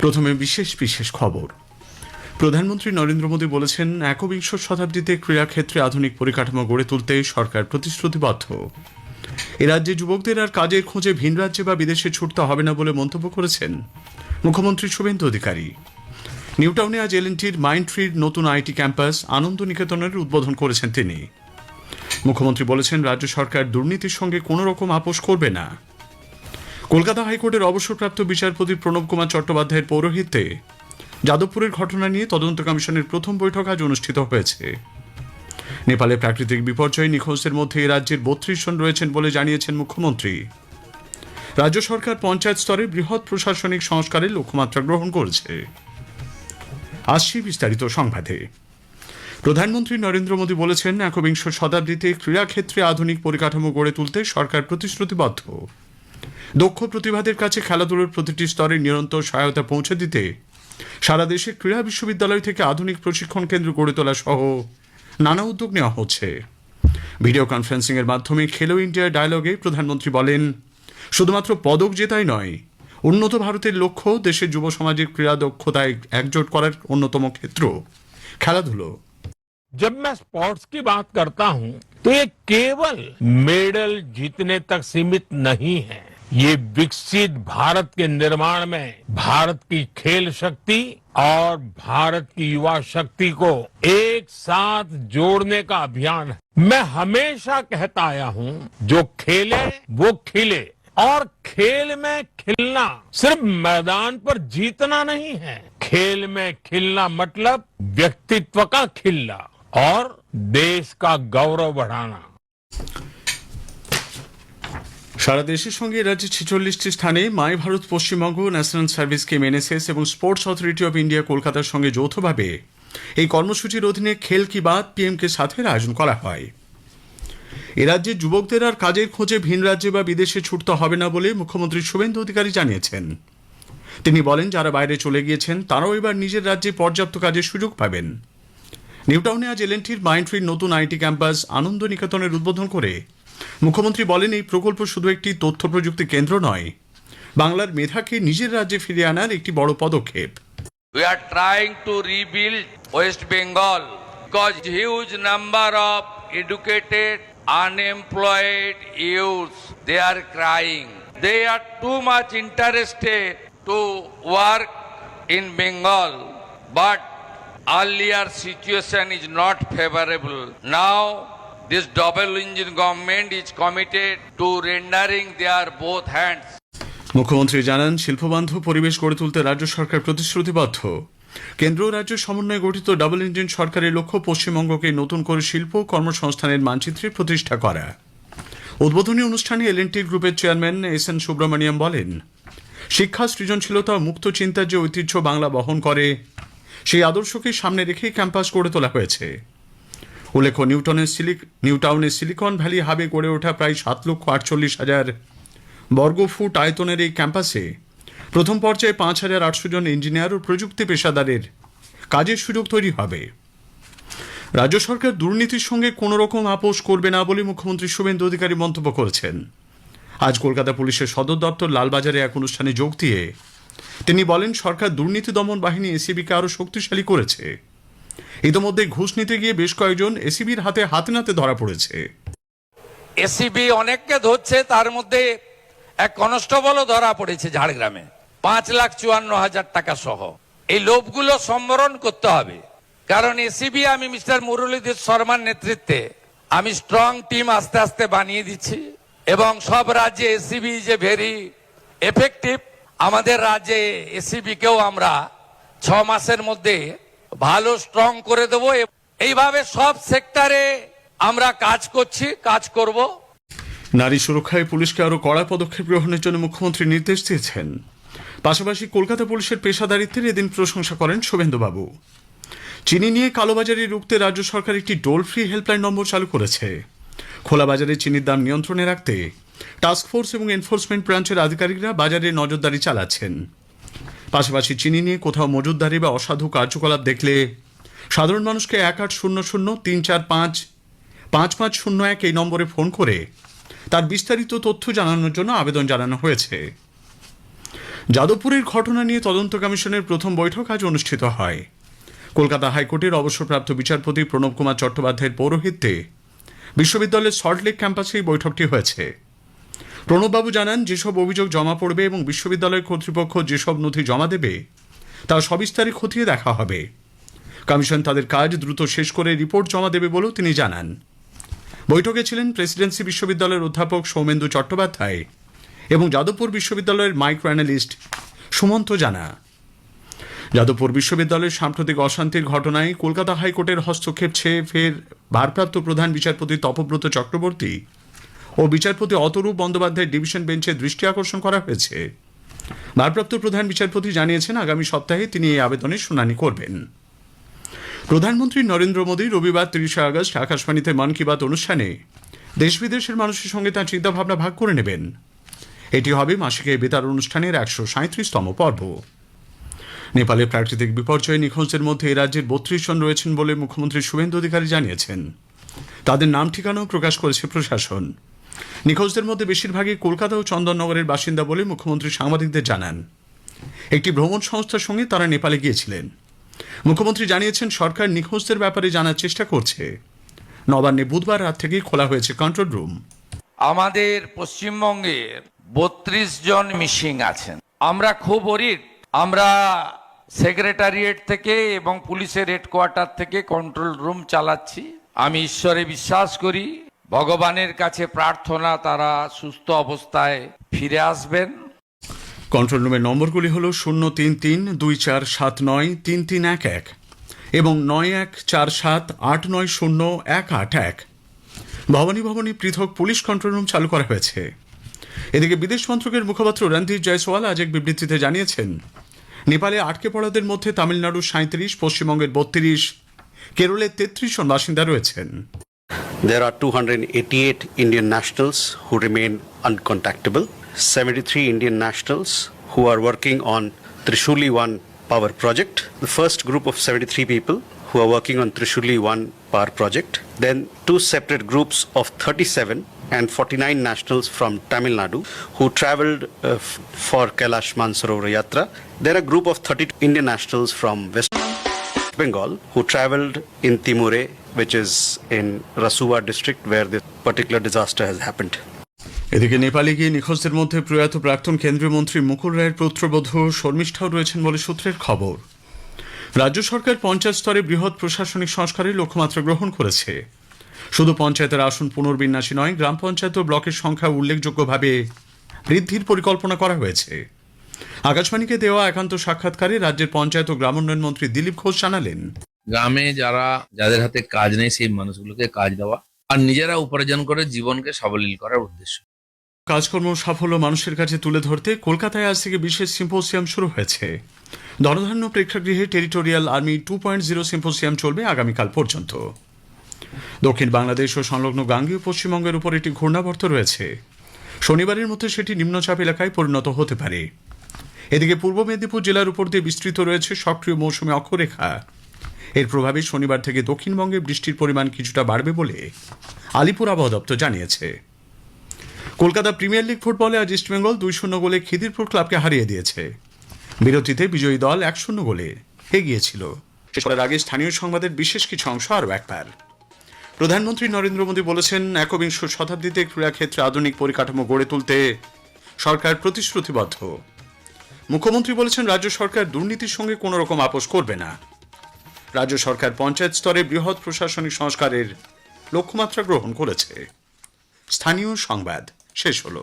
প্রথমে বিশেষ বিশেষ খবর। প্রধানমন্ত্রী নরেন্দ্র মোদী বলেছেন, একবিংশ শতাব্দীতে ক্রীড়াক্ষেত্রে আধুনিক পরিকাঠামো গড়ে তুলতে সরকার প্রতিশ্রুতিবদ্ধ। এ রাজ্যে যুবকদের আর কাজের খোঁজে ভিন রাজ্যে বা বিদেশে ছুটতে হবে না বলে মন্তব্য করেছেন মুখ্যমন্ত্রী শুভেন্দু অধিকারী। নিউটাউনে আজ এলএনটির মাইন্ডট্রির নতুন আইটি ক্যাম্পাস আনন্দ নিকেতনের উদ্বোধন করেছেন তিনি। মুখ্যমন্ত্রী বলেছেন, রাজ্য সরকার দুর্নীতির সঙ্গে কোনো রকম আপোষ করবে না। কলকাতা হাইকোর্টের অবসরপ্রাপ্ত বিচারপতি প্রণব কুমার চট্টোপাধ্যায়ের পৌরোহিত্যে যাদবপুরের ঘটনা নিয়ে তদন্ত কমিশনের প্রথম বৈঠক আজ অনুষ্ঠিত হয়েছে। নেপালে প্রাকৃতিক বিপর্যয়ে নিখোঁজদের মধ্যে রাজ্যের 32 জন রয়েছেন বলে জানিয়েছেন মুখ্যমন্ত্রী। রাজ্য সরকার পঞ্চায়েত স্তরে বৃহৎ প্রশাসনিক সংস্কারের লক্ষ্যমাত্রা গ্রহণ করেছে। আসছি বিস্তারিত সংবাদে। প্রধানমন্ত্রী নরেন্দ্র মোদী বলেছেন, একবিংশ শতাব্দীতে ক্রীড়াক্ষেত্রে আধুনিক পরিকাঠামো গড়ে তুলতে সরকার প্রতিশ্রুতিবদ্ধ। দক্ষ প্রতিভাদের কাছে খেলাধুলার প্রতিটি স্তরে নিরন্তর সহায়তা পৌঁছে দিতে সারা দেশে ক্রীড়া বিশ্ববিদ্যালয় থেকে আধুনিক প্রশিক্ষণ কেন্দ্র গড়ে তোলা সহ নানা উদ্যোগ নেওয়া হচ্ছে। ভিডিও কনফারেন্সিং এর মাধ্যমে খেলো ইন্ডিয়া ডায়ালগে প্রধানমন্ত্রী বলেন, শুধুমাত্র পদক জেতাই নয়, উন্নত ভারতের লক্ষ্য দেশের যুব সমাজের ক্রীড়া দক্ষতায় একজোট করার অন্যতম ক্ষেত্র খেলাধুলো। जब मैं स्पोर्ट्स की बात करता हूं तो ये केवल मेडल जीतने तक सीमित नहीं है। ये विकसित भारत के निर्माण में भारत की खेल शक्ति और भारत की युवा शक्ति को एक साथ जोड़ने का अभियान है। मैं हमेशा कहता आया हूं, जो खेले वो खिले, और खेल में खिलना सिर्फ मैदान पर जीतना नहीं है। खेल में खिलना मतलब व्यक्तित्व का खिलना और देश का गौरव बढ़ाना। সারা দেশের সঙ্গে রাজ্যে 46টি স্থানে my Bharat Paschimbanga, national service scheme NSS এবং স্পোর্টস অথরিটি অফ ইন্ডিয়া কলকাতার সঙ্গে যৌথভাবে এই কর্মসূচির অধীনে খেল কি বাত পিএমকে সাথের আয়োজন করা হয়। এ রাজ্যে যুবকদের আর কাজের খোঁজে ভিন রাজ্যে বা বিদেশে ছুটতে হবে না বলে মুখ্যমন্ত্রী শুভেন্দু অধিকারী জানিয়েছেন। তিনি বলেন, যারা বাইরে চলে গিয়েছেন তারাও এবার নিজের রাজ্যে পর্যাপ্ত কাজের সুযোগ পাবেন। নিউটাউনে আজ এলএনটির মাইন্ডট্রির নতুন আইটি ক্যাম্পাস আনন্দ নিকেতনের উদ্বোধন করে মুখ্যমন্ত্রী বলেন, এই প্রকল্প শুধু একটি তথ্য প্রযুক্তি কেন্দ্র নয়, বাংলার মেধাকে নিজের রাজ্যে ফিরিয়ে আনার একটি বড় পদক্ষেপ। We are trying to rebuild West Bengal because huge number of educated, unemployed youths, they are crying. They are too much interested to work in Bengal, but earlier situation is not favorable. Now this double engine government is committed to rendering their both hands. মুখ্যমন্ত্রী জানান, শিল্পবান্ধব পরিবেশ গড়ে তুলতে রাজ্য সরকার প্রতিশ্রুতিবদ্ধ। কেন্দ্র ও রাজ্য সমন্বয়ে গঠিত ডাবল ইঞ্জিন সরকারের লক্ষ্য পশ্চিমবঙ্গকে নতুন করে শিল্প কর্মসংস্থানের মানচিত্রে প্রতিষ্ঠা করা। উদ্বোধনী অনুষ্ঠানে এলএনটি গ্রুপের চেয়ারম্যান এস.এন. সুব্রমণিয়াম বলেন, শিক্ষা, সৃজনশীলতা ও মুক্ত চিন্তার যে ঐতিহ্য বাংলা বহন করে, সেই আদর্শকে সামনে রেখেই ক্যাম্পাস গড়ে তোলা হয়েছে। উল্লেখ্য, নিউটাউনের সিলিকন ভ্যালি হাবে গড়ে ওঠা প্রায় 7,48,000 বর্গফুট আয়তনের এই ক্যাম্পাসে প্রথম পর্যায়ে 5,800 জন ইঞ্জিনিয়ার ও প্রযুক্তি পেশাদারের কাজের সুযোগ তৈরি হবে। রাজ্য সরকার দুর্নীতির সঙ্গে কোনো রকম আপোষ করবে না বলে মুখ্যমন্ত্রী শুভেন্দু অধিকারী মন্তব্য করেছেন। আজ কলকাতা পুলিশের সদর দপ্তর লালবাজারে এক অনুষ্ঠানে যোগ দিয়ে তিনি বলেন, সরকার দুর্নীতি দমন বাহিনী এসিবিকে আরও শক্তিশালী করেছে। ইতিমধ্যে ঘুষ নিতে গিয়ে বেশ কয়েকজন এসিবির হাতে নাতে ধরা পড়েছে। এসিবি অনেককে ধরছে, তার মধ্যে এক কনস্টেবলও ধরা পড়েছে ঝাড়গ্রামে 5,54,000 টাকা সহ। এই লোভগুলো সম্বরণ করতে হবে, কারণ এসিবি আমি মিস্টার মুরলীধর শর্মার নেতৃত্বে আমি স্ট্রং টিম আস্তে আস্তে বানিয়ে দিচ্ছি এবং সব রাজ্যে এসিবি যে ভেরি এফেক্টিভ, আমাদের রাজ্যে এসিবি কেও আমরা 6 মাসের মধ্যে ভালো স্ট্রং করে দেব। এইভাবে সব সেক্টরে আমরা কাজ করছি, কাজ করব। নারী সুরক্ষায় পুলিশকে আরও কড়া পদক্ষেপ গ্রহণের জন্য মুখ্যমন্ত্রী নির্দেশ দিয়েছেন। পাশাপাশি কলকাতা পুলিশের পেশাদারিত্বের এদিন প্রশংসা করেন শুভেন্দুবাবু। চিনি নিয়ে কালোবাজারি রুখতে রাজ্য সরকার একটি টোল ফ্রি হেল্পলাইন নম্বর চালু করেছে। খোলা বাজারে চিনির দাম নিয়ন্ত্রণে রাখতে টাস্কফোর্স এবং এনফোর্সমেন্ট ব্রাঞ্চের আধিকারিকরা বাজারে নজরদারি চালাচ্ছেন। পাশাপাশি চিনি নিয়ে কোথাও মজুতদারি বা অসাধু কার্যকলাপ দেখলে সাধারণ মানুষকে 1800-345-5501 এই নম্বরে ফোন করে তার বিস্তারিত তথ্য জানানোর জন্য আবেদন জানানো হয়েছে। যাদবপুরের ঘটনা নিয়ে তদন্ত কমিশনের প্রথম বৈঠক আজ অনুষ্ঠিত হয়। কলকাতা হাইকোর্টের অবসরপ্রাপ্ত বিচারপতি প্রণব কুমার চট্টোপাধ্যায়ের পৌরোহিত্যে বিশ্ববিদ্যালয়ের সল্টলেক ক্যাম্পাসে এই বৈঠকটি হয়েছে। প্রণববাবু জানান, যেসব অভিযোগ জমা পড়বে এবং বিশ্ববিদ্যালয় কর্তৃপক্ষ যেসব নথি জমা দেবে তা সবিস্তারে খতিয়ে দেখা হবে। কমিশন তাদের কাজ দ্রুত শেষ করে রিপোর্ট জমা দেবে বলেও তিনি জানান। বৈঠকে ছিলেন প্রেসিডেন্সি বিশ্ববিদ্যালয়ের অধ্যাপক সৌমেন্দু চট্টোপাধ্যায় এবং যাদবপুর বিশ্ববিদ্যালয়ের মাইক্রো অ্যানালিস্ট সুমন্ত জানা। যাদবপুর বিশ্ববিদ্যালয়ের সাম্প্রতিক অশান্তির ঘটনায় কলকাতা হাইকোর্টের হস্তক্ষেপ চেয়ে ফের ভারপ্রাপ্ত প্রধান বিচারপতি তপব্রত চক্রবর্তী ও বিচারপতি অতরূপ বন্দ্যোপাধ্যায়ের ডিভিশন বেঞ্চে দৃষ্টি আকর্ষণ করা হয়েছে। ভারপ্রাপ্ত প্রধান বিচারপতি জানিয়েছেন, আগামী সপ্তাহে তিনি এই আবেদনের শুনানি করবেন। প্রধানমন্ত্রী নরেন্দ্র মোদী রবিবার 30 আগস্ট আকাশবাণীতে মন কি বাত অনুষ্ঠানে দেশ বিদেশের মানুষের সঙ্গে তাঁর চিন্তাভাবনা ভাগ করে নেবেন। এটি হবে মাসিক এই বেতার অনুষ্ঠানের 137তম পর্ব। নেপালের প্রাকৃতিক বিপর্যয়ে নিখোঁজদের মধ্যে এ রাজ্যের 32 জন রয়েছেন বলে মুখ্যমন্ত্রী শুভেন্দু অধিকারী জানিয়েছেন। তাদের নাম ঠিকানাও প্রকাশ করেছে প্রশাসন। নিখোঁজদের মধ্যে বেশিরভাগই কলকাতা ও চন্দননগরের বাসিন্দা বলে মুখ্যমন্ত্রী সাংবাদিকদের জানান। একটি ভ্রমণ সংস্থার সঙ্গে তারা নেপালে গিয়েছিলেন। মুখ্যমন্ত্রী জানিয়েছেন, সরকার নিখোঁজদের ব্যাপারে জানার চেষ্টা করছে। নবান্নে বুধবার রাত থেকেই খোলা হয়েছে কন্ট্রোল রুম। আমাদের পশ্চিমবঙ্গের 32 জন মিসিং আছেন। আমরা খুব ওরিড। আমরা সেক্রেটারিয়েট থেকে এবং পুলিশের হেডকোয়ার্টার থেকে কন্ট্রোল রুম চালাচ্ছি। আমি ঈশ্বরে বিশ্বাস করি, ভগবানের কাছে প্রার্থনা তারা সুস্থ অবস্থায় ফিরে আসবেন। কন্ট্রোল রুমের নম্বরগুলি হল 03324793311 এবং 9147890181। ভবানী ভবনে পৃথক পুলিশ কন্ট্রোল রুম চালু করা হয়েছে। এদিকে বিদেশ মন্ত্রকের মুখপাত্র রণধীর জয়সওয়াল আজ এক বিবৃতিতে জানিয়েছেন, নেপালে আটকে পড়াদের মধ্যে তামিলনাড়ুর 37, পশ্চিমবঙ্গের 32, কেরলের 33 জন বাসিন্দা রয়েছেন। There are 288 Indian nationals who remain uncontactable, 73 Indian nationals who are working on Trishuli 1 power project, the first group of 73 people who are working on Trishuli 1 power project, then two separate groups of 37 and 49 nationals from Tamil Nadu who travelled for Kailash Mansarovar Yatra. There are a group of 30 Indian nationals from West Bengal who travelled in Timure, which is in Rasuwa district where this particular disaster has happened. এদিকে নেপালে গিয়ে নিখোঁজদের মধ্যে প্রয়াত প্রাক্তন কেন্দ্রীয় মন্ত্রী মুকুল রায়ের পুত্রবধূ শর্মিষ্ঠাও রয়েছেন বলে সূত্রের খবর। রাজ্য সরকার পঞ্চায়েত স্তরে বৃহৎ প্রশাসনিক সংস্কারের লক্ষ্যমাত্রা গ্রহণ করেছে। শুধু পঞ্চায়েতের আসন পুনর্বিন্যাসই নয়, গ্রাম পঞ্চায়েত ও ব্লকের সংখ্যা উল্লেখযোগ্যভাবে বৃদ্ধির পরিকল্পনা করা হয়েছে। আকাশবাণীকে দেওয়া একান্ত সাক্ষাৎকারে রাজ্যের পঞ্চায়েত ও গ্রামোন্নয়ন মন্ত্রী দিলীপ ঘোষ জানালেন, গ্রামে যাদের হাতে কাজ নেই সেই মানুষগুলোকে কাজ দেওয়া আর নিজেরা উপার্জন করে জীবনকে সাবলীল করার উদ্দেশ্য। কাজকর্ম সাফল্য মানুষের কাছে তুলে ধরতে কলকাতায় আজ থেকে বিশেষ সিম্পোসিয়াম শুরু হয়েছে। ধনধান্য প্রেক্ষাগৃহে টেরিটোরিয়াল আর্মি 2.0 সিম্পোসিয়াম চলবে আগামীকাল পর্যন্ত। দক্ষিণ বাংলাদেশ ও সংলগ্ন গাঙ্গেয় পশ্চিমবঙ্গের উপর একটি ঘূর্ণাবর্ত রয়েছে। শনিবারের মধ্যে সেটি নিম্নচাপ এলাকায় পরিণত হতে পারে। এদিকে পূর্ব মেদিনীপুর জেলার উপর দিয়ে বিস্তৃত রয়েছে সক্রিয় মৌসুমী অক্ষরেখা। এর প্রভাবে শনিবার থেকে দক্ষিণবঙ্গে বৃষ্টির পরিমাণ কিছুটা বাড়বে বলে আলিপুর আবহাওয়া দপ্তর জানিয়েছে। কলকাতা প্রিমিয়ার লিগ ফুটবলে আজ ইস্টবেঙ্গল 2-0 গোলে খিদিরপুর ক্লাবকে হারিয়ে দিয়েছে। বিরতিতে বিজয়ী দল 1-0 গোলে এগিয়েছিল। শেষ করার আগে স্থানীয় সংবাদের বিশেষ কিছু অংশ আরও একবার। প্রধানমন্ত্রী নরেন্দ্র মোদী বলেছেন, একবিংশ শতাব্দীতে ক্রীড়াক্ষেত্রে আধুনিক পরিকাঠামো গড়ে তুলতে সরকার প্রতিশ্রুতিবদ্ধ। মুখ্যমন্ত্রী বলেছেন, রাজ্য সরকার দুর্নীতির সঙ্গে কোনো রকম আপোষ করবে না। রাজ্য সরকার পঞ্চায়েত স্তরে বৃহৎ প্রশাসনিক সংস্কারের লক্ষ্যমাত্রা গ্রহণ করেছে। স্থানীয় সংবাদ শেষ হলো।